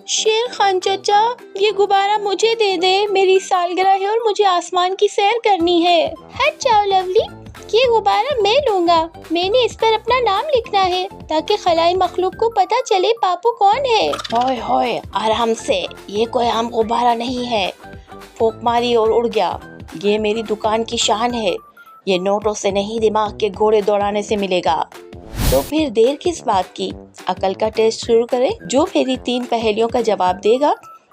شیر خان چچا، یہ غبارہ مجھے دے دے، میری سالگرہ ہے اور مجھے آسمان کی سیر کرنی ہے۔ ہٹ جاؤ لولی، یہ غبارہ میں لوں گا۔ میں نے اس پر اپنا نام لکھنا ہے تاکہ خلائی مخلوق کو پتہ چلے پاپو کون ہے۔ ہوئے ہوئے، آرام سے، یہ کوئی عام غبارہ نہیں ہے۔ پھونک ماری اور اڑ گیا۔ یہ میری دکان کی شان ہے۔ یہ نوٹوں سے نہیں، دماغ کے گھوڑے دوڑانے سے ملے گا۔ تو پھر دیر کس بات کی، عقل کا ٹیسٹ شروع کرے۔ جو میری 3 پہیلیوں کا جواب دے گا،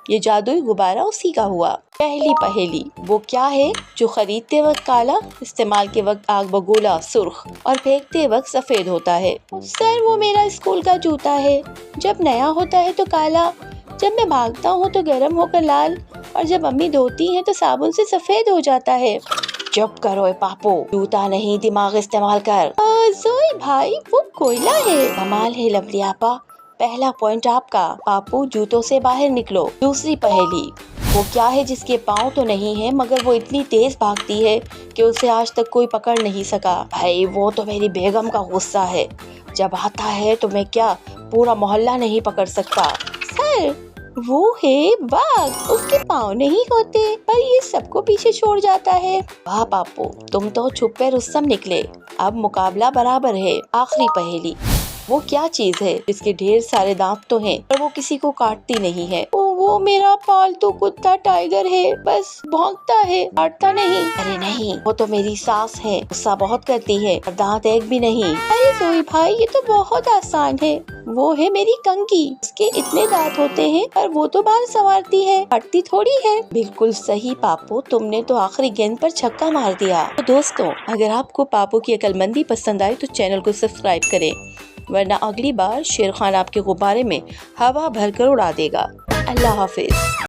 یہ جادوئی غبارہ اسی کا ہوا۔ پہلی پہیلی، وہ کیا ہے جو خریدتے وقت کالا، استعمال کے وقت آگ بگولا سرخ اور پھینکتے وقت سفید ہوتا ہے؟ سر، وہ میرا اسکول کا جوتا ہے۔ جب نیا ہوتا ہے تو کالا، جب میں بھاگتا ہوں تو گرم ہو کر لال، اور جب امی دھوتی ہیں تو صابن سے سفید ہو جاتا ہے۔ چپ کرو پاپو، جوتا نہیں، دماغ استعمال کر۔ زوئی بھائی، وہ کوئلہ ہے۔ کمال ہے لولی آپا، پہلا پوائنٹ آپ کا۔ پاپو، جوتوں سے باہر نکلو۔ دوسری پہیلی، وہ کیا ہے جس کے پاؤں تو نہیں ہے مگر وہ اتنی تیز بھاگتی ہے کہ اسے آج تک کوئی پکڑ نہیں سکا؟ بھائی، وہ تو میری بیگم کا غصہ ہے۔ جب آتا ہے تو میں کیا پورا محلہ نہیں پکڑ سکتا۔ سر، وہ ہے باغ، اس کے پاؤں نہیں ہوتے پر یہ سب کو پیچھے چھوڑ جاتا ہے۔ واہ پاپو، تم تو چھپے رستم نکلے۔ اب مقابلہ برابر ہے۔ آخری پہیلی، وہ کیا چیز ہے جس کے ڈھیر سارے دانت تو ہیں پر وہ کسی کو کاٹتی نہیں ہے؟ وہ میرا پالتو کتا ٹائیگر ہے، بس بھونکتا ہے، کاٹتا نہیں۔ ارے نہیں، وہ تو میری ساس ہے، غصہ بہت کرتی ہے اور دانت ایک بھی نہیں۔ ارے زوئی بھائی، یہ تو بہت آسان ہے، وہ ہے میری کنگھی، اس کے اتنے دانت ہوتے ہیں پر وہ تو بال سنوارتی ہے، کاٹتی تھوڑی ہے۔ بالکل صحیح پاپو، تم نے تو آخری گیند پر چھکا مار دیا۔ تو دوستوں، اگر آپ کو پاپو کی عقل مندی پسند آئی تو چینل کو سبسکرائب کریں، ورنہ اگلی بار شیر خان آپ کے غبارے میں ہوا بھر کر اڑا دے گا۔ اللہ حافظ۔